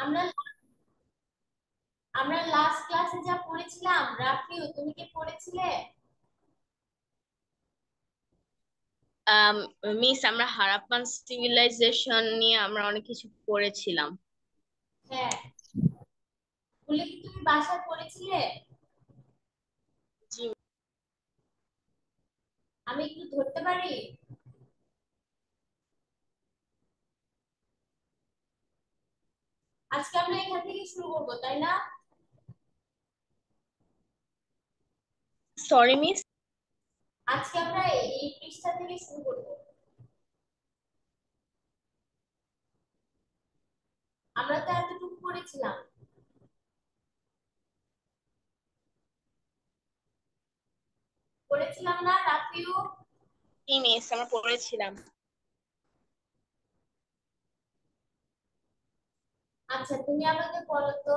আমরা আমরা লাস্ট ক্লাসে যা পড়েছিলাম, রাফিউ তুমি কি পড়েছিলে? আম মিস, আমরা হারাপ্পান সিভিলাইজেশন নিয়ে আমরা অনেক কিছু পড়েছিলাম। হ্যাঁ, বলে কি তুমি বাসায় পড়েছিলে? জি। আমি একটু ধরতে পারি? আজকে আমরা এখান থেকে শুরু করবো, তাই না? Sorry miss. আজকে আমরা এই পৃষ্ঠা থেকে শুরু করবো। আমরা তো এতটুকু পড়েছিলাম, পড়েছিলাম না রাফিউ? জি মিস, আমরা পড়েছিলাম। আচ্ছা, তুমি আমাকে বলো তো,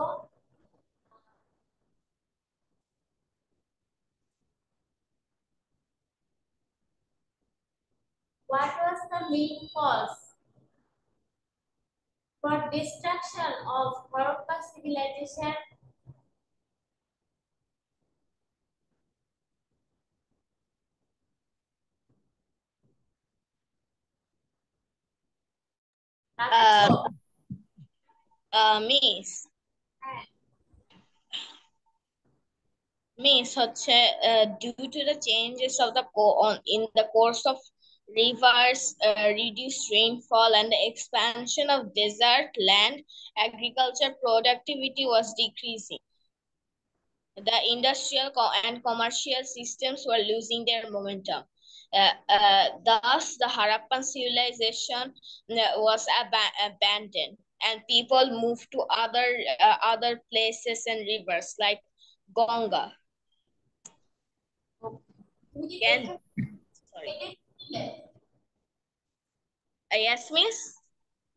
what was the main cause for destruction of Harappa civilization? Rafiu? Miss হ্যাঁ, মিস হচ্ছে due to the changes of the in the course of rivers, reduced rainfall and the expansion of desert land, agriculture productivity was decreasing. The industrial and commercial systems were losing their momentum. Thus, the Harappan civilization was abandoned, and people moved to other places and rivers like Ganga. তুমি কি Can দেখে sorry. দেখে Yes, miss.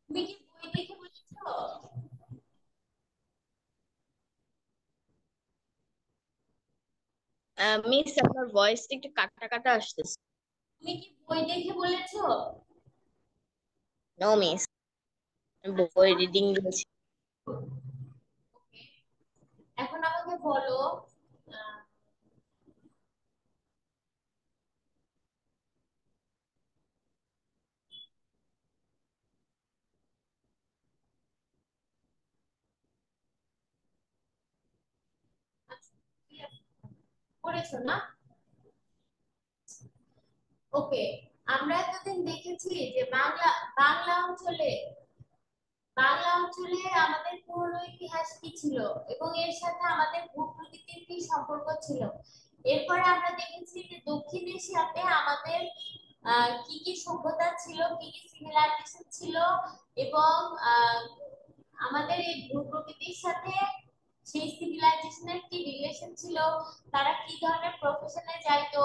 তুমি কি বই দেখে বলেছো? Miss, আপনার ভয়েসটা একটু কাটা কাটা আসতেছে। তুমি কি বই দেখে বলেছো? নো মিস, আচ্ছা, বই রিডিং বলছি। ওকে, এখন আমাকে বলো, আহ, আচ্ছা, ঠিক আছে, পড়েছো না? ওকে, আমরা এতদিন দেখেছি যে বাংলা অঞ্চলে বাংলা অঞ্চলে আমাদের পুরনো ইতিহাস কি ছিল এবং এর সাথে আমাদের ভূপ্রকৃতির কি সম্পর্ক ছিল। এরপরে আমরা দেখেছি যে দক্ষিণ এশিয়াতে আমাদের কি কি সভ্যতা ছিল, কি কি সিভিলাইজেশন ছিল, এবং আহ, আমাদের এই ভূপ্রকৃতির সাথে সেই সিভিলাইজেশনের কি রিলেশন ছিল, তারা কি ধরনের প্রফেশনে যাইতো,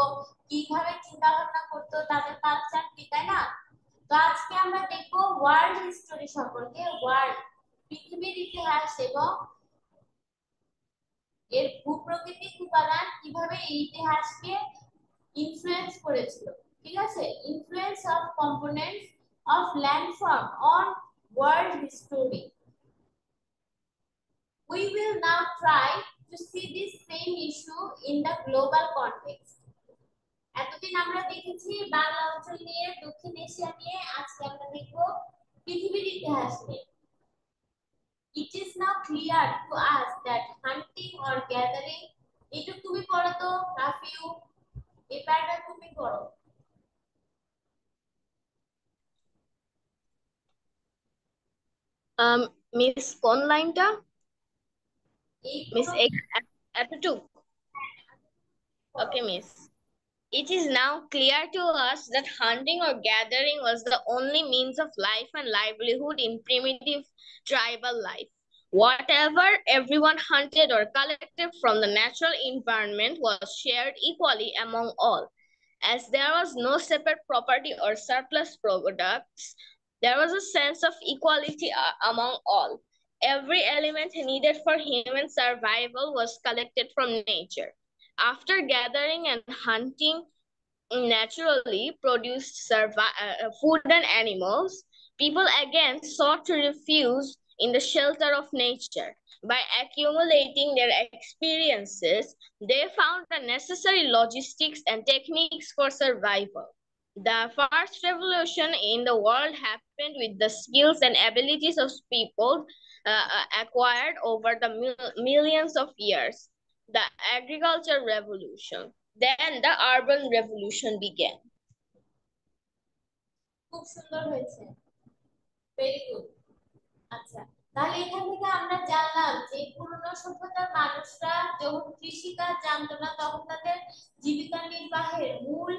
কিভাবে চিন্তা ভাবনা করতো, তাদের কালচার কি, তাই না? তো আজকে আমরা দেখবো ওয়ার্ল্ড হিস্টোরি সম্পর্কে, পৃথিবীর ইতিহাস এবং এর ভূপ্রকৃতিক উপাদান কিভাবে এই ইতিহাসকে ইনফ্লুয়েন্স করেছিল। ঠিক আছে, influence of components of landform on world history. We will now try to see this same issue in the global context. এতদিন আমরা দেখেছি বাংলা অঞ্চল নিয়ে, দক্ষিণ এশিয়া নিয়ে, আজকে আমরা দেখব পৃথিবীর ইতিহাস নিয়ে। It is now clear to us that hunting or gathering, এটা তুমি পড়ো তো রাফিউ, এই প্যারাটা তুমি পড়ো। মিস, কোন লাইনটা? এই মিস পুরো এতটুকু? পড়ো। ওকে miss. It is now clear to us that hunting or gathering was the only means of life and livelihood in primitive tribal life. Whatever everyone hunted or collected from the natural environment was shared equally among all. As there was no separate property or surplus products, there was a sense of equality among all. Every element needed for human survival was collected from nature. After gathering and hunting naturally produced food and animals, people again sought to refuse in the shelter of nature. By accumulating their experiences, they found the necessary logistics and techniques for survival. The first revolution in the world happened with the skills and abilities of people acquired over the millions of years. The agriculture revolution. Then the urban revolution began. খুব সুন্দর হয়েছে, very good. আচ্ছা, তাহলে এখান থেকে আমরা জানলাম যে পুরনো সভ্যতার মানুষরা যখন কৃষিকাজ জানতো না তখন তাদের জীবিকা নির্বাহের মূল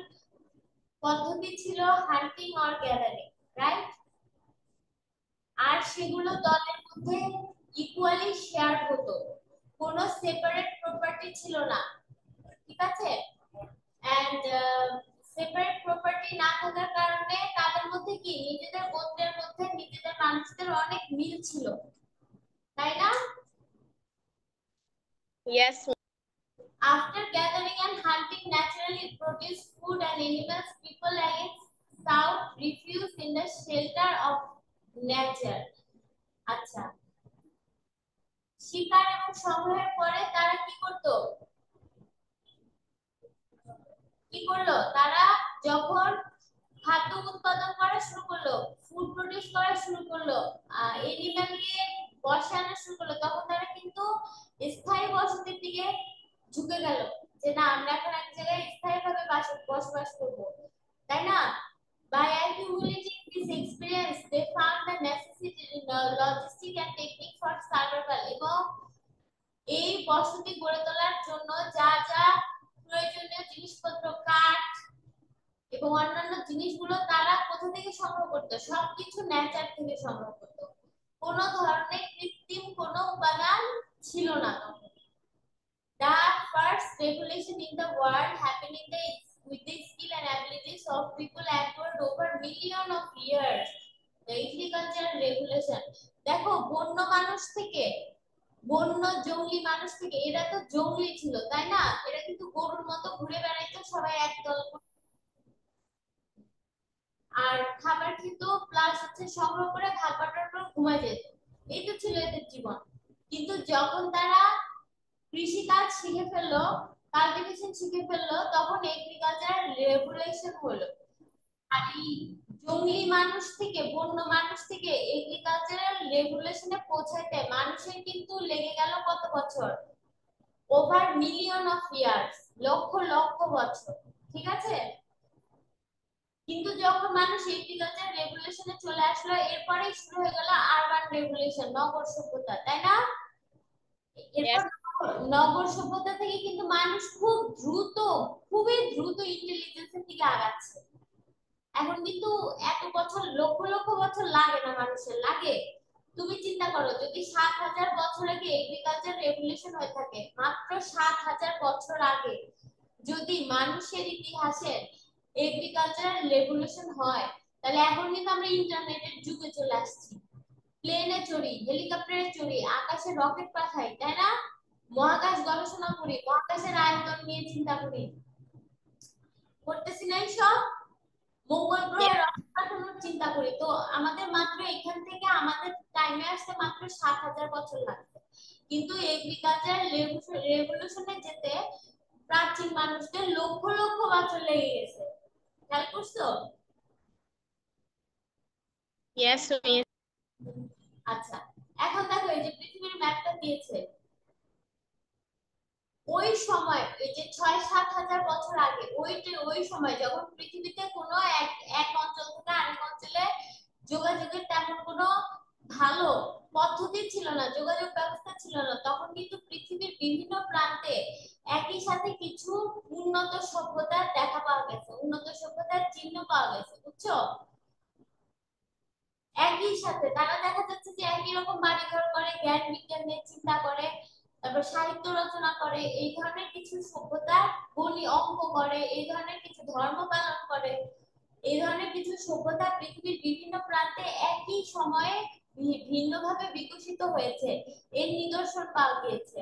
পদ্ধতি ছিল হান্টিং অর গ্যাদারিং, রাইট? আর সেগুলো দলের মধ্যে ইকুয়ালি শেয়ার হতো, কোনো সেপারেট প্রপার্টি ছিল না, ঠিক আছে? এন্ড সেপারেট প্রপার্টি না থাকার কারণে তাদের মধ্যে কি নিজেদের গোত্রের মধ্যে নিজেদের মানুষদের অনেক মিল ছিল, তাই না? Yes. After gathering and hunting naturally produced food and animals, people again sought refuge in the shelter of nature. আচ্ছা, শিকার এবং সংগ্রহের পরে তারা কি করতো? তারা যখন খাদ্য উৎপাদন করা শুরু করলো, ফুড প্রোডিউস করা শুরু করলো, এনিম্যাল নিয়ে বসানো শুরু করলো, তখন তারা কিন্তু স্থায়ী বসতির দিকে ঝুঁকে গেল যে না আমরা এখন এক জায়গায় স্থায়ীভাবে বসবাস করব, তাই না? By accumulating this experience, they found the necessity logistic and technique for survival. এবং এই বসতি গড়ে তোলার জন্য যা যা প্রয়োজনীয় জিনিসপত্র, কাঠ এবং অন্যান্য জিনিসগুলো তারা কোথা থেকে সংগ্রহ করতো? সবকিছু নেচার থেকে সংগ্রহ করতো, কোনো ধরনের কৃত্রিম কোনো উপাদান ছিল না তখন। The first revolution in the world happened with the skill and abilities of people acquired over million of years. The agricultural revolution. দেখো, বন্য মানুষ থেকে, বন্য জঙ্গলি মানুষ থেকে, এরা তো জঙ্গলি ছিল, তাই না? এরা কিন্তু গরুর মতো ঘুরে বেড়াইতো সবাই একদল, আর খাবার খেত, প্লাস হচ্ছে সংগ্রহ করে ভাগ বাটোয়ারা করে ঘুমায় যেত, এই তো ছিল এদের জীবন। কিন্তু যখন তারা কৃষিকাজ শিখে ফেললো, কাল্টিভেশন শিখে ফেললো, তখন এগ্রিকালচার রেভলিউশন হলো। আর এই জঙ্গলি মানুষ থেকে, বন্য মানুষ থেকে এগ্রিকালচারাল রেভলিউশনে পৌঁছাইতে মানুষের কিন্তু লেগে গেল কত বছর? Over million of years, lakh lakh বছর, ঠিক আছে? কিন্তু যখন মানুষ এগ্রিকালচার রেভলিউশনে চলে আসলো, এরপরেই শুরু হয়ে গেল আরবান রেভলিউশন, নগর সভ্যতা, তাই না? এরপর নগর সভ্যতা থেকে কিন্তু মানুষ খুব দ্রুত, খুবই দ্রুত ইন্টেলিজেন্সের দিকে আগাচ্ছে। এখন কিন্তু এত বছর, লক্ষ লক্ষ বছর লাগে না মানুষের, লাগে? তুমি চিন্তা করো, যদি ৭,০০০ বছর আগে এগ্রিকালচার রেভলিউশন হয়ে থাকে, মাত্র ৭,০০০ বছর আগে যদি মানুষের ইতিহাসে এগ্রিকালচারাল রেভলিউশন হয়, তাহলে এখন কিন্তু আমরা ইন্টারনেটের যুগে চলে আসছি, প্লেনে চড়ি, হেলিকপ্টারে চড়ি, আকাশে রকেট পাঠাই, তাই না? মহাকাশ গবেষণা করি, মহাকাশের আয়তন নিয়ে চিন্তা করি, করতেছি না সব? মঙ্গল গ্রহে রকেট পাঠানোর চিন্তা করি। তো আমাদের মাত্র এখান থেকে আমাদের টাইমে আসতে মাত্র ৭,০০০ বছর লাগবে, কিন্তু এগ্রিকালচার রেভলিউশনে যেতে প্রাচীন মানুষদের লক্ষ লক্ষ বছর লেগে গেছে, খেয়াল করছো? Yes, miss. আচ্ছা, এখন দেখো এই যে পৃথিবীর ম্যাপটা দিয়েছে, ওই সময় এই যে ৬-৭,০০০ বছর আগে, ওই সময় যখন পৃথিবীতে কোনো এক অঞ্চল থেকে আরেক অঞ্চলে যোগাযোগের তেমন কোনো ভালো পদ্ধতি ছিল না, যোগাযোগ ব্যবস্থা ছিল না, তখন কিন্তু পৃথিবীর বিভিন্ন প্রান্তে একই সাথে কিছু উন্নত সভ্যতার দেখা পাওয়া গেছে, উন্নত সভ্যতার চিহ্ন পাওয়া গেছে, বুঝছো? একই সাথে তারা দেখা যাচ্ছে যে একই রকম বাড়িঘর করে, জ্ঞান বিজ্ঞান নিয়ে চিন্তা করে, তারপর সাহিত্য রচনা করে, এই ধরনের কিছু সভ্যতা, অঙ্ক করে, এই ধরনের কিছু ধর্ম পালন করে, এই ধরনের কিছু সভ্যতা পৃথিবীর বিভিন্ন প্রান্তে একই সময়ে ভিন্নভাবে বিকশিত হয়েছে, এর নিদর্শন পাওয়া গিয়েছে।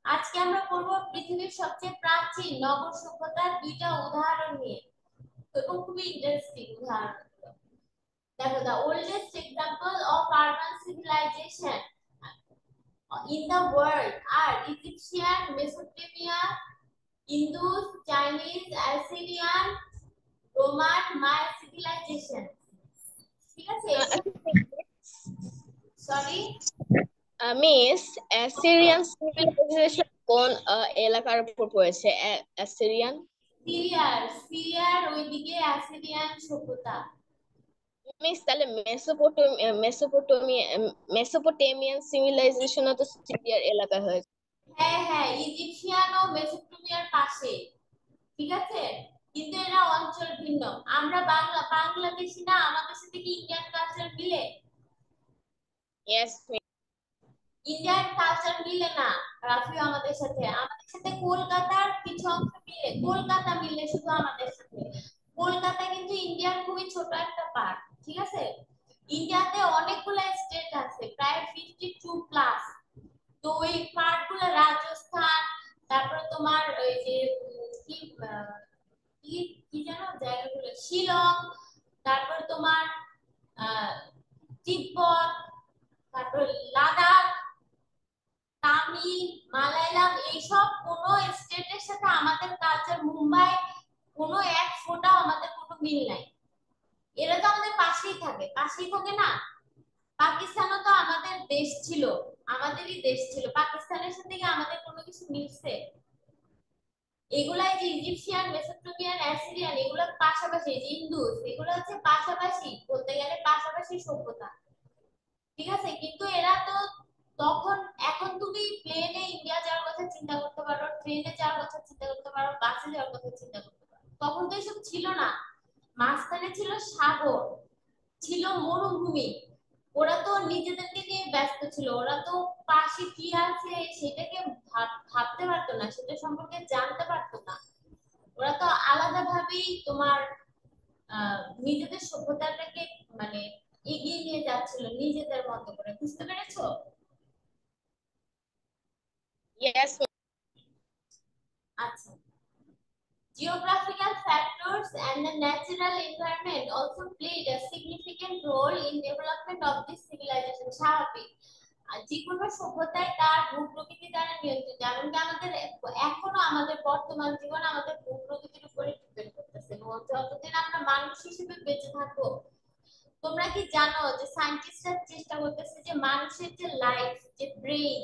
আজকে আমরা পড়বো পৃথিবীর সবচেয়ে প্রাচীন নগর সভ্যতার ২টা উদাহরণ নিয়ে, এবং খুবই ইন্টারেস্টিং উদাহরণ। দেখো, the oldest example of urban civilization in the world are Egyptian, Mesopotamia, Indus, Chinese, Assyrian, Roman, Maya civilization. ঠিক আছে? সরি, মিস অ্যাসিরিয়ান সিভিলাইজেশন কোন এলাকার উপর পড়েছে? অ্যাসিরিয়ান সিরিয়ার ওইদিকে অ্যাসিরিয়ান সভ্যতা। মিস তাহলে মেসোপটেমিয়ান সিভিলাইজেশনও তো সিরিয়ার এলাকায় হয়েছে। হ্যাঁ হ্যাঁ, ইজিপশিয়ান ও মেসোপটেমিয়ার পাশে, ঠিক আছে, কিন্তু এরা অঞ্চল ভিন্ন। আমরা বাংলাদেশি না, আমাদের সাথে কি ইন্ডিয়ান কালচার মিলে? ইয়েস। ইন্ডিয়ান কালচার মিলে না রাফিও আমাদের সাথে। আমাদের সাথে কলকাতার কিছু অংশ মিলে, কলকাতা মিলে শুধু আমাদের সাথে। কলকাতা কিন্তু ইন্ডিয়ার খুবই ছোট একটা পার্ট, ঠিক আছে। ইন্ডিয়াতে অনেকগুলো স্টেট আছে, প্রায় 52 প্লাস। তো ওই পার্ট গুলো রাজস্থান, তারপরে তোমার ওই যে কি কি কি জানো জায়গাগুলো, শিলং, তারপর তোমার তিব্বত, তারপর লাদাখ, তামিল, মালায়ালাম, এইসব কোন স্টেটের সাথে আমাদের কালচার, মুম্বাই, কোনো এক ফোঁটাও আমাদের কোনো মিল নাই। এরা তো আমাদের পাশেই থাকে না। পাকিস্তানও তো আমাদের দেশ ছিল, আমাদেরই দেশ ছিল। পাকিস্তানের সাথে কি আমাদের কোনো কিছু মিলছে? এগুলাই যে ইজিপশিয়ান, মেসোপটেমিয়ান, অ্যাসিরিয়ান, এগুলো পাশাপাশি, যে ইন্দুস, এগুলো হচ্ছে পাশাপাশি, বলতে গেলে পাশাপাশি সভ্যতা, ঠিক আছে। কিন্তু এরা তো তখন, এখন তুমি প্লেনে ইন্ডিয়া যাওয়ার কথা চিন্তা করতে পারো, ট্রেনে যাওয়ার কথা চিন্তা করতে পারো, বাসে যাওয়ার কথা চিন্তা করতে পারো। তখন তো এসব ছিল না। মাঝখানে ছিল সাগর, ছিল মরুভূমি। ওরা তো নিজেদেরকে নিয়ে ব্যস্ত ছিল, ওরা তো পাশে কি আছে সেটাকে ভাবতে পারতো না, সেটা সম্পর্কে জানতে পারতো না। ওরা তো আলাদা ভাবেই তোমার নিজেদের সভ্যতাটাকে মানে এগিয়ে নিয়ে যাচ্ছিল নিজেদের মতো করে, বুঝতে পেরেছো? ইয়েস। আচ্ছা, geographical factors and the natural environment also played a significant role in development of this civilization. স্বাভাবিক, আর যে কোনো সভ্যতায় তার ভূপ্রকৃতি দ্বারা নিয়ন্ত্রিত। এমনকি আমাদের এখনো আমাদের বর্তমান জীবন আমাদের ভূপ্রকৃতির উপরে ডিপেন্ড করতেছে, এবং যতদিন আমরা মানুষ হিসেবে বেঁচে থাকবো। তোমরা কি জানো যে সায়েন্টিস্টরা চেষ্টা করতেছে যে মানুষের যে লাইফ, যে ব্রেইন,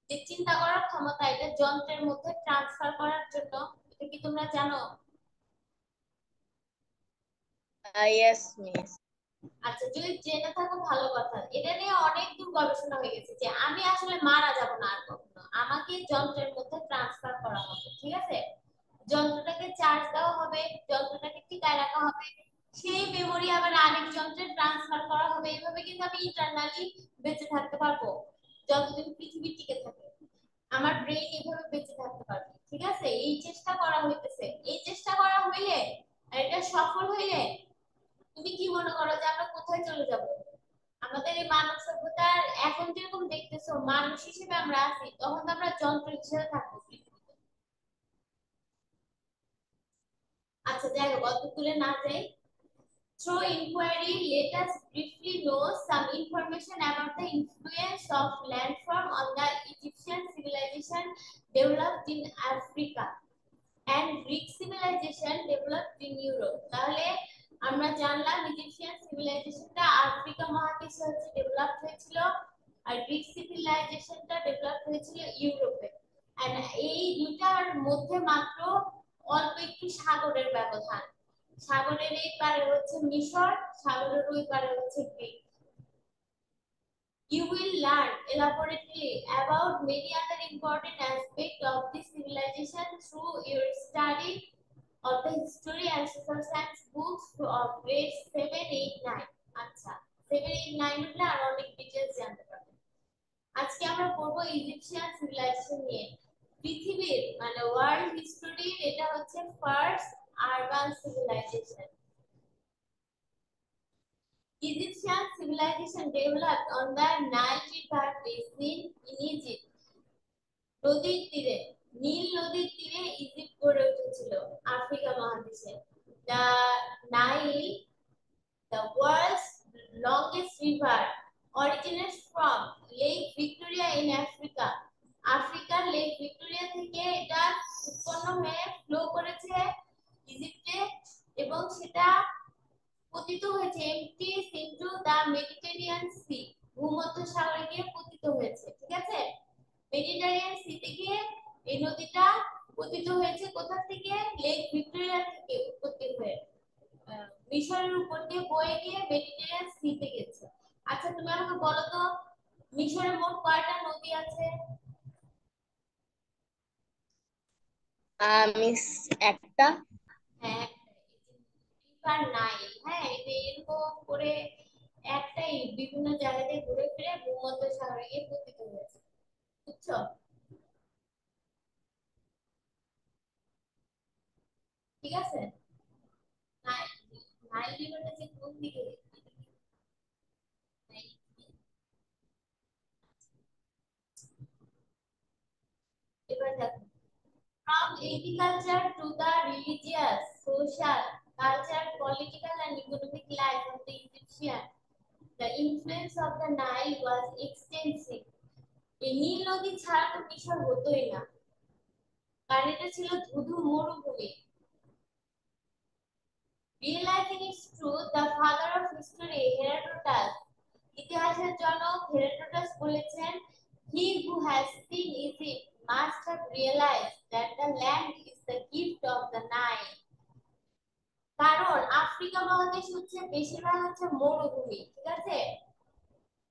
যে চিন্তা করার ক্ষমতা, এটা যন্ত্রের মধ্যে ট্রান্সফার করার জন্য? এটা কি তোমরা জানো? Yes miss. আচ্ছা, যদি জেনে থাকো ভালো কথা। এটা নিয়ে অনেক দূর গবেষণা হয়ে গেছে যে আমি আসলে মারা যাব না আর কখনো, আমাকে যন্ত্রের মধ্যে ট্রান্সফার করা হবে, ঠিক আছে। যন্ত্রটাকে চার্জ দেওয়া হবে, যন্ত্রটাকে টিকায় রাখা হবে, সেই মেমোরি আবার আরেক যন্ত্রে ট্রান্সফার করা হবে। এইভাবে কিন্তু আমি ইন্টারনালি বেঁচে থাকতে পারবো যতদিন পৃথিবী টিকে থাকে। আমার ব্রেইন এইভাবে বেঁচে থাকতে পারবে, ঠিক আছে। এই চেষ্টা করা হইতেছে, এই চেষ্টা করা হইলে আর এটা সফল হইলে তুমি কি মনে করো যে আমরা কোথায় চলে যাব? আমাদের এই মানব সভ্যতার এখন যেরকম দেখতেছো মানুষ হিসেবে আমরা আছি, তখন তো আমরা যন্ত্র হিসেবে থাকবো পৃথিবীতে। আচ্ছা, যাই হোক, অত তুলে না যাই। Through inquiry, let us briefly know some information about the influence of landform on the Egyptian civilization developed in Africa and Greek civilization developed in Europe. তাহলে আমরা জানলাম ইজিপশিয়ান সিভিলাইজেশনটা আফ্রিকা মহাদেশে হচ্ছে ডেভেলপ হয়েছিল, আর গ্রিক সিভিলাইজেশনটা ডেভেলপ হয়েছিল ইউরোপে। And এই দুটার মধ্যে মাত্র অল্প একটু সাগরের ব্যবধান। সাগরের এই পারে হচ্ছে মিশর, সাগরের ওই পারে হচ্ছে Greek. You will learn elaborately about many other important aspects of this civilization through your study of the history and social science books of grades 7, 8, 9. আচ্ছা, 7, 8, 9 হলে আর অনেক ডিটেইলস জানতে পারবেন। আজকে আমরা পড়বো ইজিপশিয়ান সিভিলাইজেশন নিয়ে। পৃথিবীর মানে ওয়ার্ল্ড হিস্টোরির এটা হচ্ছে first urban civilization. Egyptian civilization developed on the Nile River basin in Egypt. নদীর তীরে, নীল নদীর তীরে ইজিপ্ট গড়ে উঠেছিল আফ্রিকা মহাদেশে। The Nile, the world's in Africa. আফ্রিকার লেক ভিক্টোরিয়া থেকে এটা উৎপন্ন হয়ে ফ্লো করেছে ইজিপ্টে এবং সেটা পতিত হয়েছে এমটিস ইনটু দা মেডিটেরিয়ান সি, ভূমধ্য সাগরে গিয়ে পতিত হয়েছে। ঠিক আছে, মেডিটেরিয়ান সি থেকে এই নদীটা পতিত হয়েছে কোথা থেকে? লেক ভিক্টোরিয়া থেকে উৎপত্তি হয়ে মিশরের উপর দিয়ে বয়ে গিয়ে মেডিটেরিয়ান সিতে গেছে। আচ্ছা তুমি আমাকে বলো তো মিশরে মোট কয়টা নদী আছে? মিস একটা। হ্যাঁ, রিভার নাইল। হ্যাঁ, এটা এরকম করে একটাই বিভিন্ন জায়গাতে ঘুরে ফিরে ভূমধ্য সাগরে গিয়ে পতিত হয়েছে। বুঝছো? ঠিক আছে, নাইল, নাইল রিভারটা যে কোন দিকে? এবার দেখো, from agriculture to the religious, social, cultural, political and economic life of the Egyptian, the influence of the Nile was extensive. এই নীল নদী ছাড়া তো মিশর হতোই না, কারণ এটা ছিল ধুধু মরুভূমি। Realizing its truth, the father of history, Herodotus, ইতিহাসের জনক হেরোডোটাস বলেছেন, he who has seen Egypt must have realized that the land is the gift of the Nile. কারণ আফ্রিকা মহাদেশ হচ্ছে বেশিরভাগ হচ্ছে মরুভূমি। ঠিক আছে,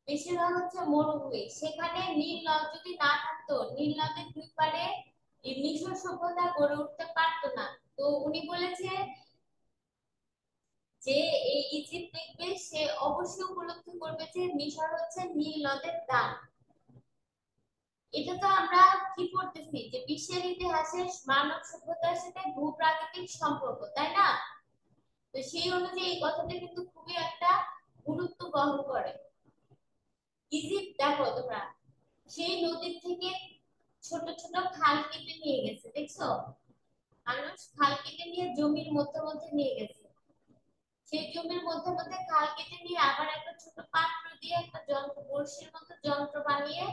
বেশিরভাগ হচ্ছে মরুভূমি, সেখানে নীল নদ যদি না থাকতো, নীল নদের দুই পারে এই মিশর সভ্যতা গড়ে উঠতে পারতো না। তো উনি বলেছে যে এই ইজিপ্ট দেখবে সে অবশ্যই উপলব্ধি করবে যে মিশর হচ্ছে নীল নদের দান। এটা তো আমরা কি পড়তেছি যে বিশ্বের ইতিহাসে মানব সভ্যতার সাথে ভূপ্রাকৃতিক সম্পর্ক, তাই না? তো সেই অনুযায়ী এই কথাটা কিন্তু খুবই একটা গুরুত্ব বহন করে। ইজিপ্ট দেখো তোমরা, সেই নদীর থেকে ছোট ছোট খাল কেটে নিয়ে গেছে, দেখছো? মানুষ খাল কেটে নিয়ে জমির মধ্যে মধ্যে নিয়ে গেছে, সেই জমির মধ্যে মধ্যে খাল কেটে নিয়ে আবার একটা ছোট পাত্র দিয়ে একটা যন্ত্র, বড়শির মতো যন্ত্র বানিয়ে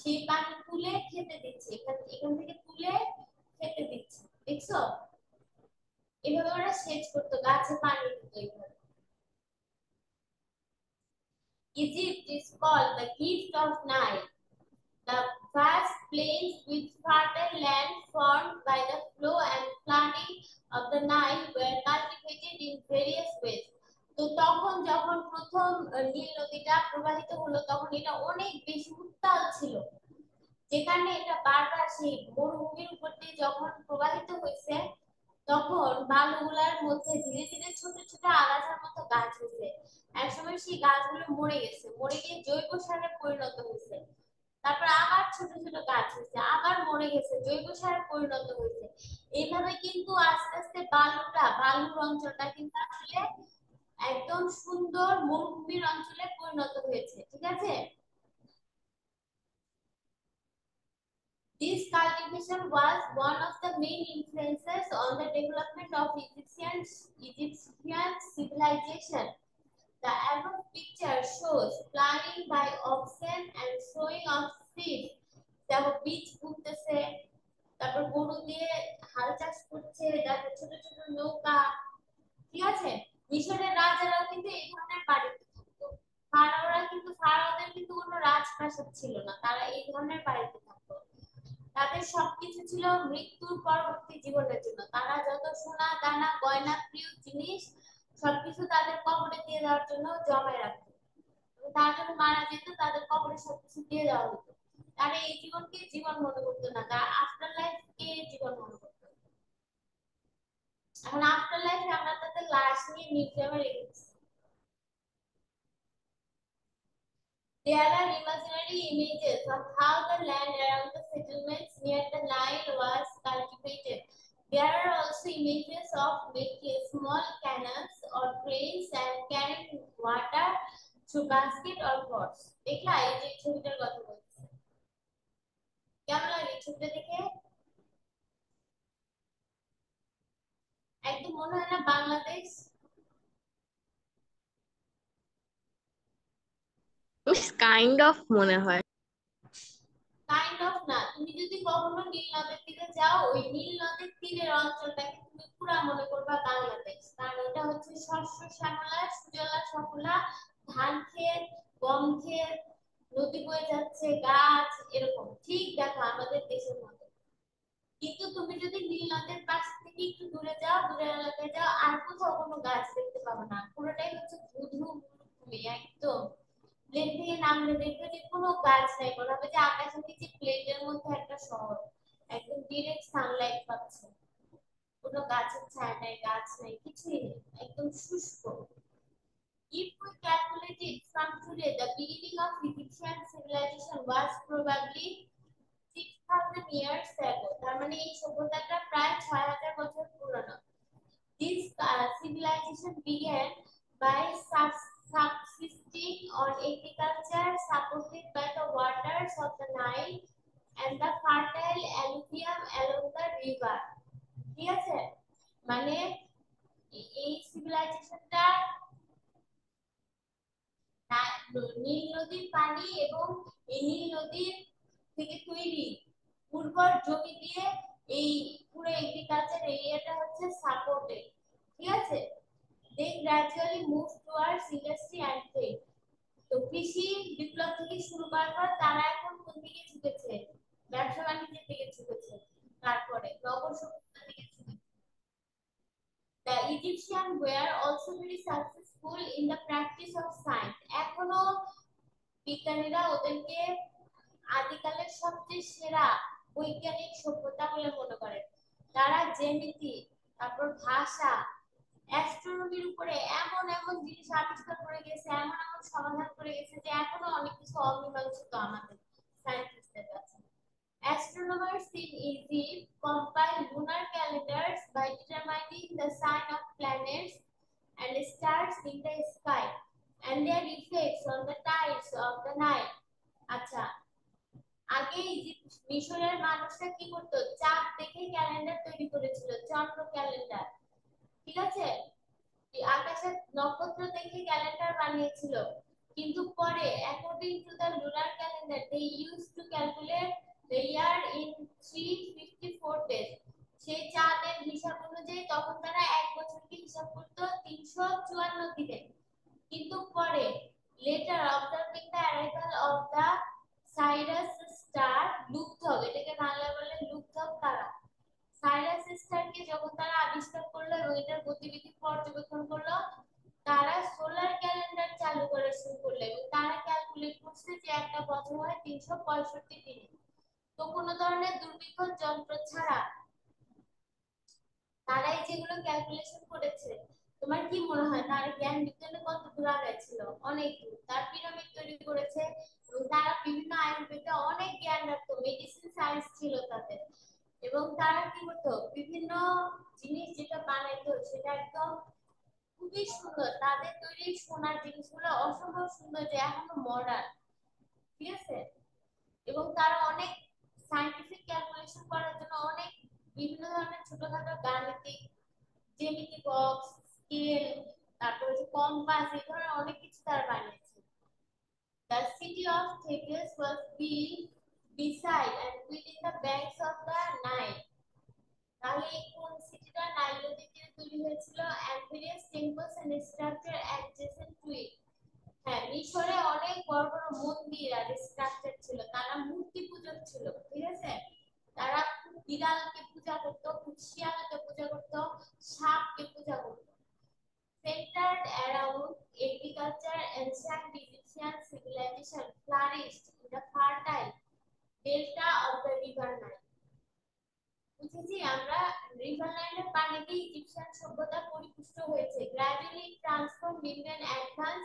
সেই পানি তুলে খেতে দিচ্ছে, এখান এখান থেকে তুলে খেতে দিচ্ছে, দেখছো? এভাবে ওরা সেচ করতো, গাছে পানি দিত এইভাবে। Egypt is called the gift of Nile. The vast plains with fertile land formed by the flow and flooding of the Nile were cultivated in various ways. তো তখন যখন প্রথম নীল নদীটা প্রবাহিত হলো তখন এটা অনেক বেশি উত্তাল ছিল, যেখানে এটা বারবার সেই মরুভূমির উপর দিয়ে যখন প্রবাহিত হয়েছে তখন বালুগুলার মধ্যে ধীরে ধীরে ছোট ছোট আগাছার মতো গাছ হয়েছে। একসময় সেই গাছগুলো মরে গেছে, মরে গিয়ে জৈব সারে পরিণত হয়েছে। তারপর আবার ছোট ছোট গাছ হয়েছে, আবার মরে গেছে, জৈব সারে পরিণত হয়েছে। এইভাবে কিন্তু আস্তে আস্তে বালুর অঞ্চলটা কিন্তু আসলে একদম সুন্দর মরুভূমির অঞ্চলে পরিণত হয়েছে। ঠিক আছে, this cultivation was one of the main influences on the development of Egyptian civilization. The above picture shows planting by oxen and sowing of seeds. তারপর বীজ বুনতেছে, তারপর গরু দিয়ে হাল চাষ করছে, তারপর ছোট ছোট নৌকা। ঠিক আছে, মিশরের রাজারাও কিন্তু এই ধরনের বাড়িতে থাকতো। ফারাওদের কিন্তু কোনো রাজপ্রাসাদ ছিল না, তারা এই ধরনের বাড়িতে থাকতো। তাদের সবকিছু ছিল মৃত্যুর পরবর্তী জীবনের জন্য, তারা যত সোনা দানা গয়না প্রিয় জিনিস সবকিছু তাদের কবরে দিয়ে দেওয়ার জন্য জমায় রাখতো। তারা যখন মারা যেত তাদের কবরে সবকিছু দিয়ে দেওয়া হতো। তারা এই জীবনকে জীবন মনে করতো না, তারা আফটার লাইফ কে জীবন মনে করতো। এখন আফটার লাইফে আমরা তাদের লাশ নিয়ে মিউজিয়ামে রেখেছি। There are imaginary images of how the land around the settlements near the Nile was cultivated. There are also images of making small cannons or cranes and carrying water through basket or pots. দেখলা এই যে ছবিটার কথা বলছি, কেমন লাগে ছবিটা দেখে? একদম মনে হয় না বাংলাদেশ? কাইন্ড অফ মনে হয়। অফ না, তুমি যদি কখনো নীল নদের দিকে যাও, ওই নীল নদের তীরের অঞ্চলটাকে তুমি পুরা মনে করবা বাংলাদেশ। কারণ এটা হচ্ছে শস্য শ্যামলা, সুজলা সফলা, ধান ক্ষেত, গম ক্ষেত, নদী বয়ে যাচ্ছে, গাছ, এরকম ঠিক দেখো আমাদের দেশের মতো। কিন্তু তুমি যদি নীল নদের পাশ থেকে একটু দূরে যাও, দূরের এলাকায় যাও, আর কোথাও কোনো গাছ দেখতে পাবো না, পুরোটাই হচ্ছে ধুধু মরুভূমি একদম। প্লেন থেকে নামলে দেখবে যে কোনো গাছ নাই, মনে হবে যে আকাশের নিচে প্লেটের মধ্যে একটা শহর, একদম ডিরেক্ট সানলাইট পাচ্ছে, কোনো গাছের ছায়া নাই, গাছ নাই, কিছুই নেই, একদম শুষ্ক। If we calculate it from today, the beginning of Egyptian civilization was probably 6,000 years ago. তার মানে এই সভ্যতাটা প্রায় 6,000 বছর পুরনো। This civilization began by subsisting on agriculture supported by the waters of the Nile and the fertile alluvium along the river. ঠিক আছে, মানে এই সিভিলাইজেশনটা নীল নদীর পানি এবং এই নীল নদীর থেকে তৈরি উর্বর জমি দিয়ে এই পুরো এগ্রিকালচার এরিয়াটা হচ্ছে সাপোর্টেড। ঠিক আছে, they gradually move towards industry and trade. তো কৃষি বিপ্লব থেকে শুরু করার পর তারা এখন কোন দিকে ঝুঁকেছে? ব্যবসা বাণিজ্যের দিকে ঝুঁকেছে, তারপরে নগর সভ্যতার দিকে ঝুঁকেছে। The Egyptians were also very successful in the practice of science. এখনো বিজ্ঞানীরা ওদেরকে আদিকালের সবচেয়ে সেরা বৈজ্ঞানিক সভ্যতা বলে মনে করে। তারা জ্যামিতি, তারপর ভাষা, অ্যাস্ট্রোনমির উপরে এমন এমন জিনিস আবিষ্কার করে গেছে, এমন এমন সমাধান করে গেছে যে এখনো অনেক কিছু অমীমাংসিত আমাদের সায়েন্টিস্টদের কাছে। Astronomers in Egypt compile lunar calendars by determining the sign of planets and stars in the sky and their effects on the tides of the Nile. আচ্ছা, আগে মিশরের মানুষরা কি করতো? চাঁদ দেখে ক্যালেন্ডার তৈরি করেছিল, চন্দ্র ক্যালেন্ডার। ঠিক আছে, আকাশের নক্ষত্র দেখে ক্যালেন্ডার বানিয়েছিল। কিন্তু পরে according to the lunar calendar they use to calculate the year in 354 days. সেই চাঁদের হিসাব অনুযায়ী তখন তারা এক বছরকে হিসাব করতো 354 দিনে। কিন্তু পরে later observing the arrival of the Sirius star, লুকথক, এটাকে বাংলা বলে লুকথক তারা, সাইরাস স্টারকে যখন তারা আবিষ্কার করলো এবং এটার গতিবিধি পর্যবেক্ষণ করলো, তারা সোলার ক্যালেন্ডার চালু করা শুরু করলো এবং তারা ক্যালকুলেট করছে যে একটা বছর হয় 365 দিন। তো কোনো ধরনের দুর্বিক্ষণ যন্ত্র ছাড়া তারাই যেগুলো ক্যালকুলেশন করেছে, তোমার কি মনে হয় তার জ্ঞান বিজ্ঞানে কত দূর আগাইছিল? অনেক দূর। তার পিরামিড তৈরি করেছে এবং তারা বিভিন্ন আয়ুর্বেদে অনেক জ্ঞান রাখতো, মেডিসিন সায়েন্স ছিল তাদের। এবং তারা কি করতো? বিভিন্ন জিনিস যেটা বানাইতো সেটা একদম খুবই সুন্দর, তাদের তৈরি সোনার জিনিসগুলো অসম্ভব সুন্দর, যে এখনো মডার্ন। ঠিক আছে, এবং তারা অনেক সায়েন্টিফিক ক্যালকুলেশন করার জন্য অনেক বিভিন্ন ধরনের ছোটখাটো গাণিতিক জ্যামিতি বক্স, স্কেল, তারপর হচ্ছে কম্পাস, এই ধরনের অনেক কিছু তারা বানিয়েছে। The city of Thebes was built beside and within the banks of the Nile. তাহলে এই কোন সিটিটা নাইল নদীর তীরে তৈরি হয়েছিল? and various temples and structure adjacent to it. হ্যাঁ, মিশরে অনেক বড় বড় মন্দির আর স্ট্রাকচার ছিল, তারা মূর্তি পূজক ছিল। ঠিক আছে, তারা বিড়ালকে পূজা করতো, শিয়ালকে পূজা করতো, সাপকে পূজা করতো। Centered around agriculture, ancient Egyptian civilization flourished in the fertile delta of the river Nile. বুঝেছি আমরা, রিভার নাইলের পানিতে ইজিপশিয়ান সভ্যতা পরিপুষ্ট হয়েছে। Gradually transform into an advance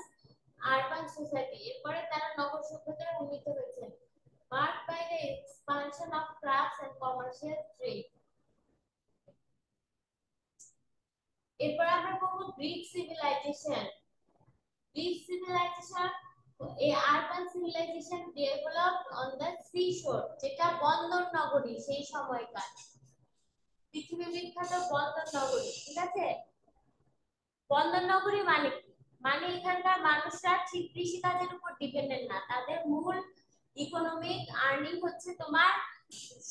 urban society. এরপরে তারা নগর সভ্যতায় উন্নীত হয়েছে। Marked by the expansion of crafts and commercial trade. এরপর আমরা পড়ব Greek civilization. Greek civilization a urban civilization developed on the seashore, যেটা বন্দর নগরী সেই সময়কার, পৃথিবী বিখ্যাত বন্দর নগরী। ঠিক আছে, বন্দর নগরী মানে কি? মানে এখানকার মানুষরা ঠিক কৃষি কাজের উপর ডিপেন্ডেন্ট না, তাদের মূল ইকোনমিক আর্নিং হচ্ছে তোমার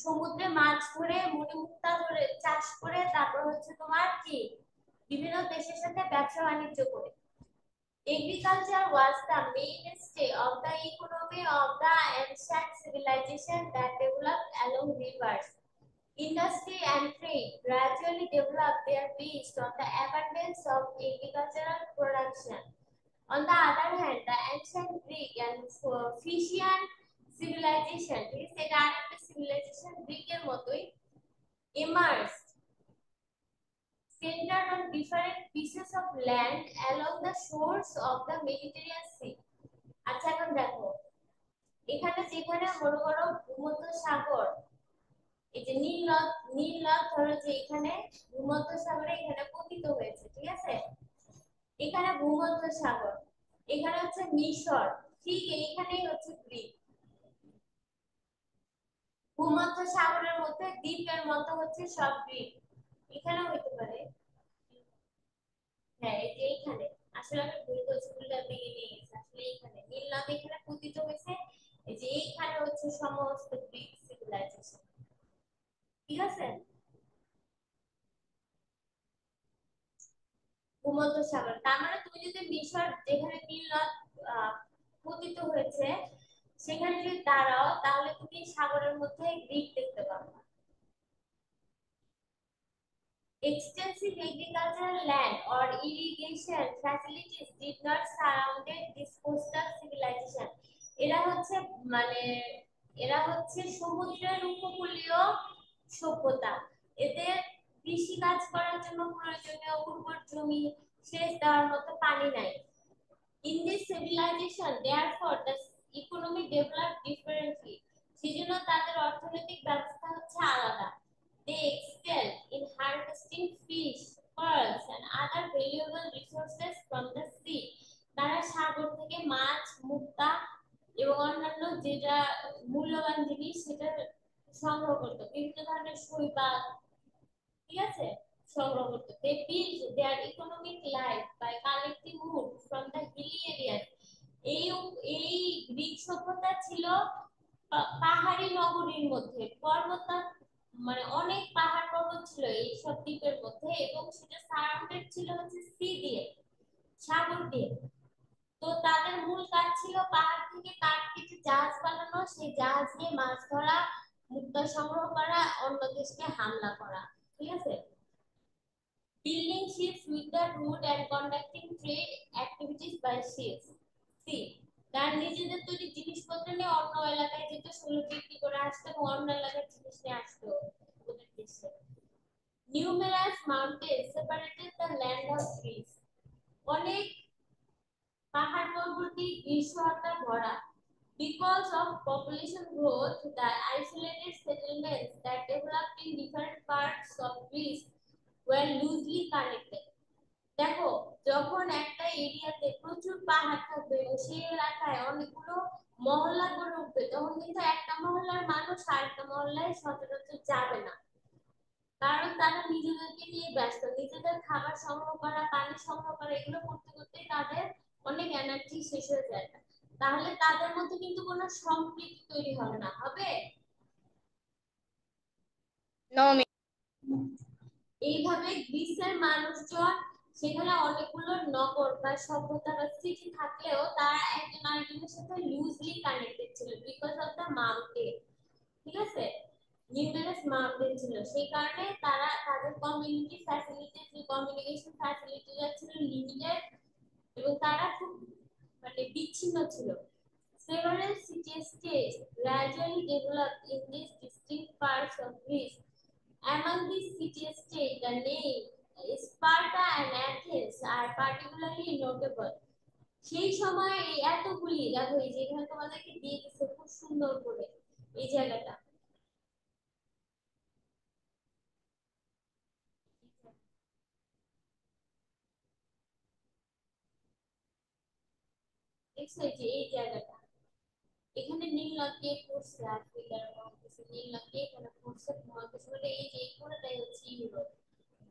সমুদ্রে মাছ ধরে মণিমুক্তা ধরে চাষ করে তারপর হচ্ছে তোমার কি বিভিন্ন দেশের সাথে ব্যবসা বাণিজ্য করে। Agriculture was the mainstay of the economy of the ancient civilization that developed along rivers. Industry and trade gradually developed there based on the abundance of agricultural production. On the other hand, the ancient Greek and Phoenician civilization, this is a civilization Greek এর মতোই emerged, centered on different pieces of land along the shores of the Mediterranean Sea. আচ্ছা এখন দেখো এখানে যেখানে বড় বড় ভূমধ্য সাগর, এই যে নীল নদ ধরো যে এখানে ভূমধ্য সাগরে এখানে পতিত হয়েছে, ঠিক আছে? এখানে ভূমধ্য সাগর, এখানে হচ্ছে মিশর, ঠিক এইখানেই হচ্ছে গ্রিক। ভূমধ্য সাগরের মধ্যে দ্বীপের মতো হচ্ছে সব গ্রিক। এখানে হইতে পারে, হ্যাঁ এই যে এইখানে, আসলে আমি ভুল বলছি, ভুলটা দিকে নিয়ে গেছে, আসলে এইখানে নীল নদ এখানে পতিত হয়েছে, এই যে এইখানে হচ্ছে সমস্ত গ্রিক সিভিলাইজেশন, ঠিক আছে? ভূমধ্যসাগর, তার মানে তুমি যদি মিশর যেখানে নীল নদ পতিত হয়েছে সেখানে যদি দাঁড়াও তাহলে তুমি সাগরের মধ্যে গ্রিক দেখতে পাবে। Extensive agricultural land or irrigation facilities did not surrounded this coastal civilization. এরা হচ্ছে মানে এরা হচ্ছে সমুদ্রের উপকূলীয় সভ্যতা, এদের কৃষি কাজ করার জন্য প্রয়োজনীয় উর্বর জমি, সেচ দেওয়ার মতো পানি নাই। In this civilization, therefore, the economy developed differently. সেজন্য তাদের অর্থনৈতিক ব্যবস্থা হচ্ছে আলাদা। They excelled in harvesting fish, pearls, and other valuable resources from the sea. তারা সাগর থেকে মাছ, মুক্তা এবং অন্যান্য যেটা মূল্যবান জিনিস সেটা সংগ্রহ করতো, বিভিন্ন ধরনের শৈবাল, ঠিক আছে, সংগ্রহ করতো। They built their economic life by collecting wood from the hilly areas. এই এই গ্রিক সভ্যতা ছিল পাহাড়ি নগরীর মধ্যে, পর্বত মানে অনেক পাহাড় পর্বত ছিল এই সব দ্বীপের মধ্যে, এবং সেটা সারাউন্ডেড ছিল হচ্ছে সি দিয়ে, সাগর দিয়ে। তো তাদের মূল কাজ ছিল পাহাড় থেকে কাঠ কেটে জাহাজ বানানো, সেই জাহাজ দিয়ে মাছ ধরা, মুক্তা সংগ্রহ করা, অন্য দেশকে হামলা করা, ঠিক আছে? Building ships with the route and conducting trade activities by ships. See, তার নিজেদের তৈরি জিনিসপত্র নিয়ে অন্য এলাকায় যেত, সেগুলো বিক্রি করে আসতো এবং অন্য এলাকার জিনিস নিয়ে আসতো ওদের দেশে। Numerous mountains separated the land of Greece. অনেক পাহাড় পর্বতে গ্রীষ্মতা ভরা। Because of population growth, the isolated settlements that developed in different parts of Greece were loosely connected. দেখো যখন একটা এরিয়াতে প্রচুর পাহাড় থাকবে এবং সেই এলাকায় অনেকগুলো মহল্লা গড়ে উঠবে, তখন কিন্তু একটা মহল্লার মানুষ আরেকটা মহল্লায় সচরাচর যাবে না, কারণ তারা নিজেদেরকে নিয়ে ব্যস্ত, নিজেদের খাবার সংগ্রহ করা, পানি সংগ্রহ করা, এগুলো করতে করতে তাদের অনেক এনার্জি শেষ হয়ে যায়। তাহলে তাদের মধ্যে কিন্তু কোনো সম্প্রীতি তৈরি হবে না, হবে? No, এইভাবে গ্রিসের মানুষজন, সেখানে অনেকগুলো নগর বা সভ্যতা বা সিটি থাকলেও তারা একজন আরেকজনের সাথে লুজলি কানেক্টেড ছিল বিকজ অফ দ্য মাউন্টেন, ঠিক আছে? নিউমেরাস মাউন্টেন ছিল, সেই কারণে তারা তাদের কমিউনিটি ফ্যাসিলিটিস, কমিউনিকেশন ফ্যাসিলিটিস ছিল লিমিটেড এবং তারা খুব মানে বিচ্ছিন্ন ছিল। Several city-states gradually developed in these distinct parts of Greece. Among these city-states, the name Sparta and Athens are particularly notable. সেই সময় এই এতগুলি, দেখো এই যে এখানে তোমাদেরকে দিয়ে দিচ্ছে খুব সুন্দর করে এই জায়গাটা, দেখছো এই যে এই জায়গাটা, এখানে নীল নদ দিয়ে পড়ছে আফ্রিকার মহাদেশে, নীল নদ দিয়ে এখানে পড়ছে মহাদেশে, মানে এই যে এই পুরোটাই হচ্ছে ইউরোপ,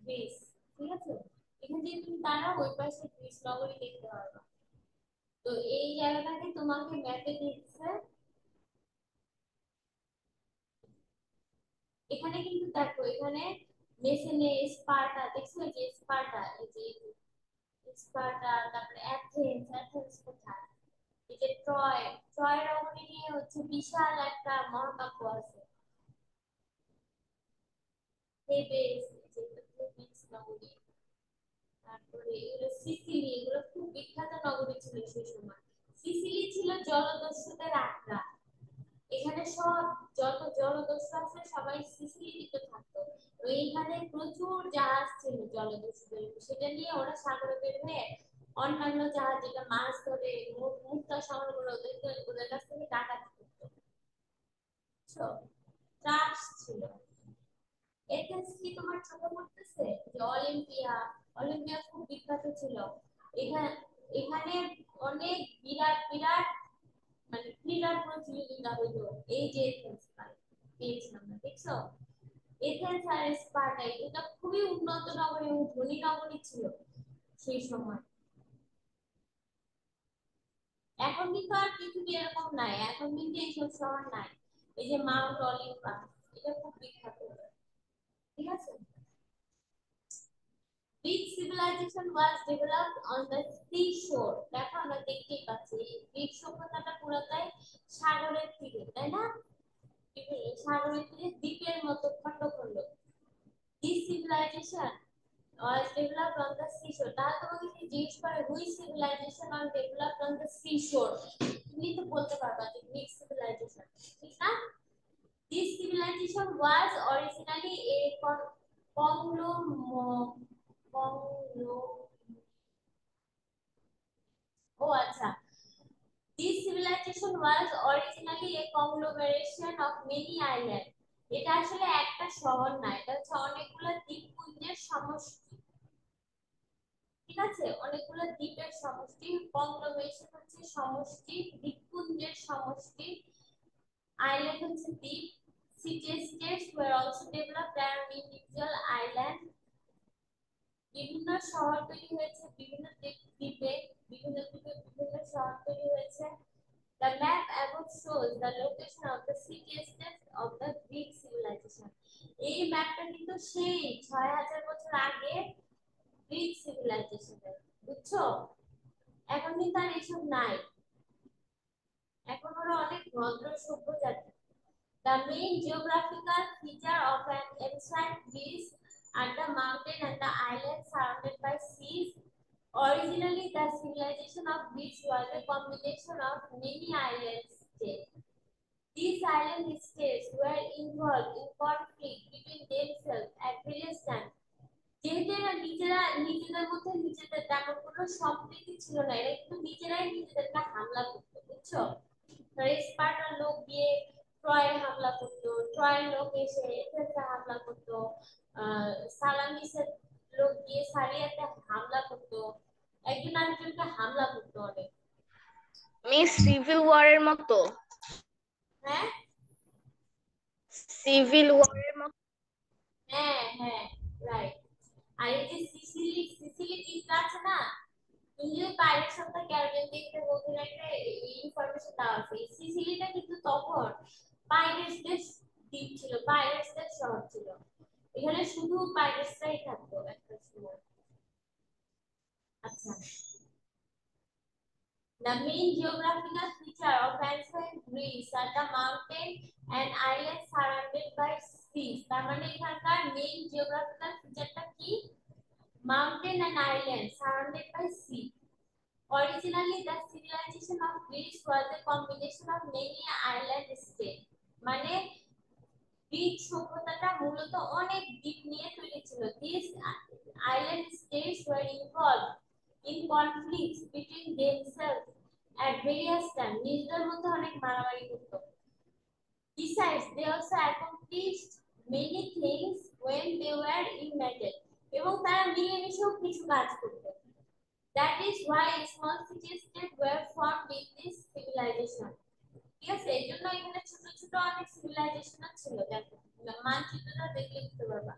গ্রিস, ঠিক আছে? এখান থেকে তুমি তারা ওই পাশে গ্রিস নগরী দেখতে পারবা। তো এই জায়গাটাকে তোমাকে ম্যাপে দিচ্ছে এখানে কিন্তু দেখো, এখানে মেসেনে, স্পার্টা, দেখছো এই যে স্পার্টা, এই যে স্পার্টা, তারপরে অ্যাথেন্স, অ্যাথেন্স কোথায়, এই যে ট্রয়, ট্রয় নগরী নিয়ে হচ্ছে বিশাল একটা মহাকাব্য আছে। থেবেস, যে থেবেস নগরী, তারপরে এগুলো সিসিলি, এগুলো খুব বিখ্যাত নগরী ছিল সেই সময়। সিসিলি ছিল জলদস্যুদের আখড়া। এখানে সব যত জলদস্যু আছে সবাই সিসিলিতে থাকতো। তো এইখানে প্রচুর জাহাজ ছিল জলদস্যুদের, সেটা নিয়ে ওরা সাগরে বের হয়ে অন্যান্য জাহাজ যেটা মাছ ধরে মুক্তা সংগ্রহ ওদেরকে, ওদের কাছ থেকে ডাকাতি করতো। বুঝছো? চাষ ছিল। এথেন্স কি তোমার চোখে পড়তেছে? যে অলিম্পিয়া, অলিম্পিয়া খুব বিখ্যাত ছিল। এখানে এখানে অনেক বিরাট বিরাট মানে ক্রীড়া প্রতিযোগিতা হইতো। এই যে এথেন্স পেয়েছি আমরা, দেখছো? এথেন্স আর স্পার্টা এটা খুবই উন্নত নগরী এবং ধনী নগরী ছিল সেই সময়। এখন কিন্তু আর পৃথিবী এরকম নাই, এখন কিন্তু এইসব শহর নাই। এই যে মাউন্ট অলিম্পাস, এটা খুব বিখ্যাত, ঠিক আছে? Greek civilization was developed on the seashore. দেখো আমরা দেখতেই পাচ্ছি গ্রিক সভ্যতাটা পুরোটাই সাগরের তীরে, তাই না? সাগরের তীরে দ্বীপের মতো খন্ড খন্ড। This civilization was developed on the seashore. তাহলে তোমাকে কি জিজ্ঞেস করে which civilization was developed on the seashore, তুমি তো বলতে পারবা যে Greek civilization, ঠিক না? This civilization was originally a conglomerate, ও আচ্ছা, this civilization was originally a conglomeration of many islands. এটা আসলে একটা শহর না, এটা হচ্ছে অনেকগুলো দ্বীপপুঞ্জের সমষ্টি, ঠিক আছে? অনেকগুলো দ্বীপের সমষ্টি। কংগ্লোমেরেশন হচ্ছে সমষ্টি, দ্বীপপুঞ্জের সমষ্টি, আইল্যান্ড হচ্ছে দ্বীপ। City states were also developed and individual island। বিভিন্ন শহর তৈরি হয়েছে বিভিন্ন দ্বীপে, বিভিন্ন দ্বীপে বিভিন্ন শহর তৈরি হয়েছে। The map above shows the location of the city-states of the Greek civilization. এই ম্যাপটা কিন্তু সেই 6000 বছর আগে গ্রিক সিভিলাইজেশনের, বুঝছো? এখন কিন্তু আর এসব নাই, এখন ওরা অনেক ভদ্র সভ্য জাতি। The main geographical feature of an ancient Greece are the mountain and the islands surrounded by seas. Originally, the civilization of Greece was a combination of many island states. These island states were involved in conflict between themselves at various times. যেহেতু এরা নিজেরা নিজেদের মধ্যে নিজেদের তেমন কোনো সম্প্রীতি ছিল না, এরা কিন্তু নিজেরাই নিজেদেরকে হামলা করতো, বুঝছো? স্পার্টার লোক গিয়ে ট্রয়ে হামলা করতো, ট্রয়ের লোক এসে এথেন্সে হামলা করতো, সালামিসের লোক গিয়ে সারিয়াতে হামলা করতো, একজন আরেকজনকে হামলা করতো অনেক। মিস সিভিল ওয়ারের মতো, হ্যাঁ সিভিল ওয়ারের মতো। হ্যাঁ হ্যাঁ, রাইট। আর এই যে সিসিলি, সিসিলি দ্বীপটা আছে না, English pirates of the Caribbean দেখতে বলতে একটা ইনফরমেশন দেওয়া আছে। এই সিসিলিটা কিন্তু তখন পাইরেটসদের দ্বীপ ছিল, পাইরেটসদের শহর ছিল। এখানে শুধু পাইরেটসরাই থাকতো একটা সময়। আচ্ছা, the main geographical feature of ancient Greece are the mountain and islands surrounded by seas. তার মানে এখানকার মেইন জিওগ্রাফিক্যাল ফিচারটা কি? Mountain and islands surrounded by sea. Originally, the civilization of Greece was a combination of many island states. মানে Greek সভ্যতাটা মূলত অনেক দ্বীপ নিয়ে তৈরি ছিল। These island states were involved in conflicts between themselves at various times. নিজেদের মধ্যে অনেক মারামারি করতো। Besides, they also accomplished many things when they were united. এবং তারা মিলেমিশেও কিছু কাজ করতো। That is why small city-states were formed in this civilization. ঠিক আছে, এই জন্য এখানে ছোট ছোট অনেক সিভিলাইজেশন ছিল। দেখো মানচিত্রটা দেখলে বুঝতে পারবা।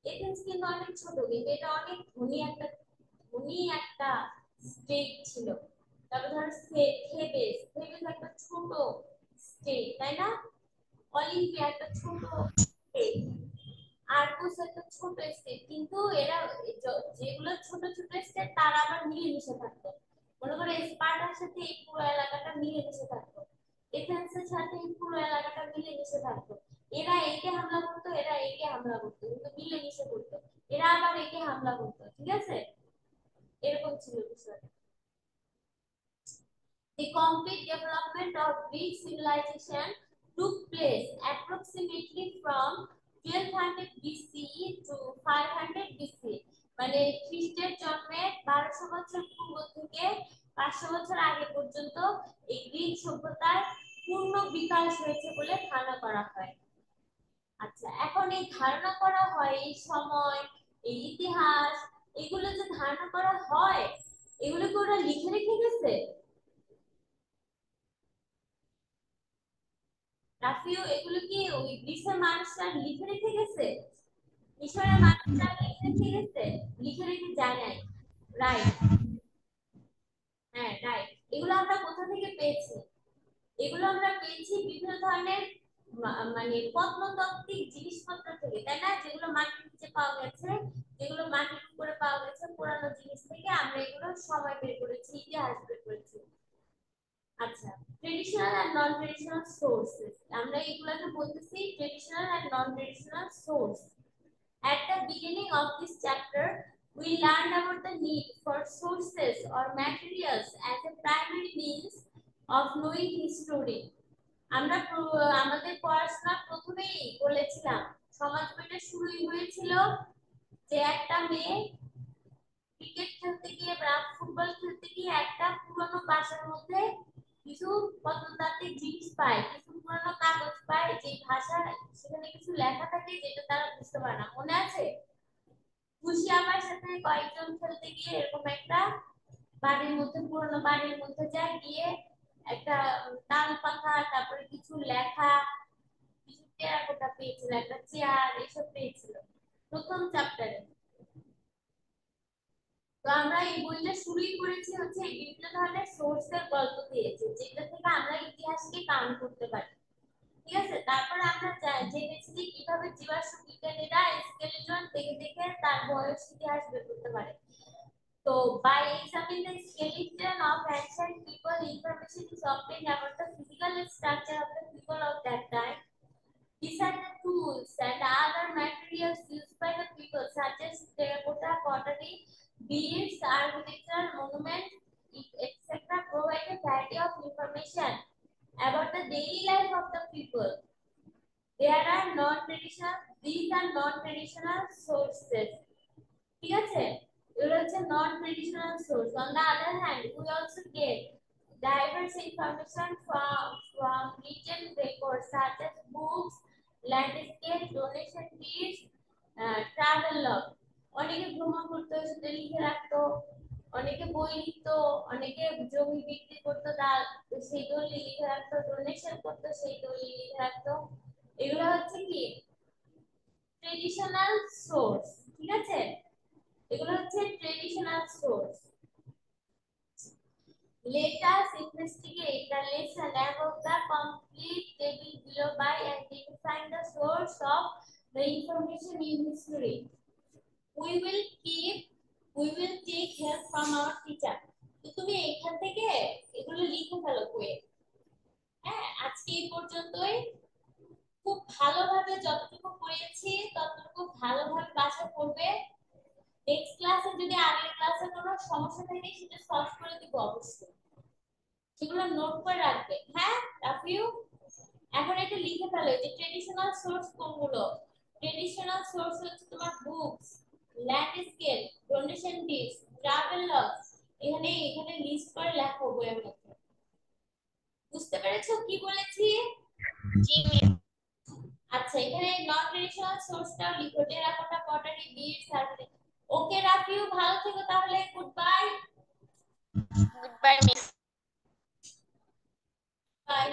এথেন্স কিন্তু অনেক ছোট, কিন্তু এটা অনেক ধনী একটা স্টেট ছিল। তারপর ধরো থেবেস, থেবেস একটা ছোট স্টেট, তাই না? অলিম্পিয়া একটা ছোট আরকুস একটা ছোট স্টেট, কিন্তু এরা যেগুলো ছোট ছোট স্টেট তারা আবার মিলেমিশে থাকতো। মনে করো স্পার্টার সাথে এই পুরো এলাকাটা মিলেমিশে থাকতো, এথেন্সের সাথে এই পুরো এলাকাটা মিলেমিশে থাকতো। এরা একে হামলা করতো, এরা একে হামলা করতো, কিন্তু মিলেমিশে করতো। এরা আবার একে হামলা করতো, ঠিক আছে? এরকম ছিল বিষয়টা। The complete development of Greek civilization took place approximately from 1200 BCE to 500 BC, মানে খ্রিস্টের জন্মের 1200 বছর পূর্ব থেকে 500 বছর আগে পর্যন্ত এই গ্রিক সভ্যতার পূর্ণ বিকাশ হয়েছে বলে ধারণা করা হয়। আচ্ছা, এখন এই ধারণা করা হয়, এই সময়, এই ইতিহাস, এগুলো যে ধারণা করা হয়, এগুলো কি ওরা লিখে রেখে গেছে? রাফিও, এগুলো কি ওই গ্রিসের মানুষরা লিখে রেখে গেছে? মিশরের মানুষরা লিখে রেখে গেছে? লিখে রেখে যায় নাই, রাইট? হ্যাঁ, রাইট। এগুলো আমরা কোথা থেকে পেয়েছি? এগুলো আমরা পেয়েছি বিভিন্ন ধরনের মানে প্রত্নতাত্ত্বিক জিনিসপত্র থেকে, তাই না? যেগুলো মাটির নিচে পাওয়া গেছে, যেগুলো মাটির উপরে পাওয়া গেছে, পুরানো জিনিস থেকে আমরা এগুলো সময় বের করেছি, ইতিহাস বের করেছি। আচ্ছা, traditional and non traditional sources, আমরা এগুলোকে বলতেছি traditional and non traditional source. At the beginning of this chapter, we learned about the need for sources or materials as a primary means of knowing history. আমরা আমাদের পড়াশোনা প্রথমেই বলেছিলাম, সমাজ বইটা শুরুই হয়েছিল যে একটা মেয়ে ক্রিকেট খেলতে গিয়ে বা ফুটবল খেলতে গিয়ে একটা পুরনো বাসার মধ্যে কিছু প্রত্নতাত্ত্বিক জিনিস পায়, কিছু পুরনো কাগজ পায়, যে ভাষা সেখানে কিছু লেখা থাকে যেটা তারা বুঝতে পারে না। মনে আছে? খুশি আমার সাথে কয়েকজন খেলতে গিয়ে এরকম একটা বাড়ির মধ্যে, পুরনো বাড়ির মধ্যে যায়, গিয়ে একটা তাল পাখা, তারপরে কিছু লেখা, কিছু টেরাকোটা পেয়েছিল, একটা চেয়ার, এইসব পেয়েছিল প্রথম চ্যাপ্টারে। তো আমরা এই বইটা শুরুই করেছি হচ্ছে বিভিন্ন ধরনের সোর্সের গল্প দিয়েছে, যেটা থেকে আমরা ইতিহাসকে কাউন্ট করতে পারি, ঠিক আছে? তারপর আমরা জেনেছি যে কিভাবে জীবাশ্ম বিজ্ঞানীরা স্কেলিটন দেখে দেখে তার বয়স ইতিহাস বের করতে পারে। So, by examining the skeleton of ancient people, information is obtained about the physical structure of the people of that time. These are the tools and other materials used by the people, such as terracotta, pottery, beads, architectural monuments, etc., provide a variety of information about the daily life of the people. There are non-traditional; these are non-traditional sources. ঠিক আছে? এগুলো হচ্ছে non traditional source. On the other hand, we also get diverse information from written records such as books, landscape, donation deeds, travel log. অনেকে ভ্রমণ করতো, সেটা লিখে রাখতো, অনেকে বই লিখতো, অনেকে জমি বিক্রি করতো, তার সেই দলিল লিখে রাখতো, ডোনেশন করতো, সেই দলিল লিখে রাখতো। এগুলো হচ্ছে কি ট্রেডিশনাল সোর্স, ঠিক আছে? এগুলো হচ্ছে traditional source. Let us investigate the lesson above the complete table below by identifying the source of the information in history. We will take help from our teacher. তো তুমি এখান থেকে এগুলো লিখে ফেলো বইয়ে। হ্যাঁ, আজকে এই পর্যন্তই। খুব ভালোভাবে যতটুকু পড়েছি ততটুকু ভালোভাবে বাসায় পড়বে। নেক্সট ক্লাসে যদি আগের ক্লাসে কোনো সমস্যা থাকে সেটা সলভ করে দিব অবশ্যই, সেগুলো নোট করে রাখবে। হ্যাঁ রাফিউ, এখন এটা লিখে ফেলো যে ট্রেডিশনাল সোর্স কোনগুলো। ট্রেডিশনাল সোর্স হচ্ছে তোমার books, landscape, donation deeds, travel log. এখানে এখানে লিস্ট করে লেখো বইয়ের মধ্যে। বুঝতে পেরেছো কি বলেছি? জি। আচ্ছা, এখানে নন ট্রেডিশনাল সোর্সটাও লিখো, terracotta, pottery, bead, service. Okay Rafiu, ভালো থেকো তাহলে, good bye. Goodbye, Miss. By.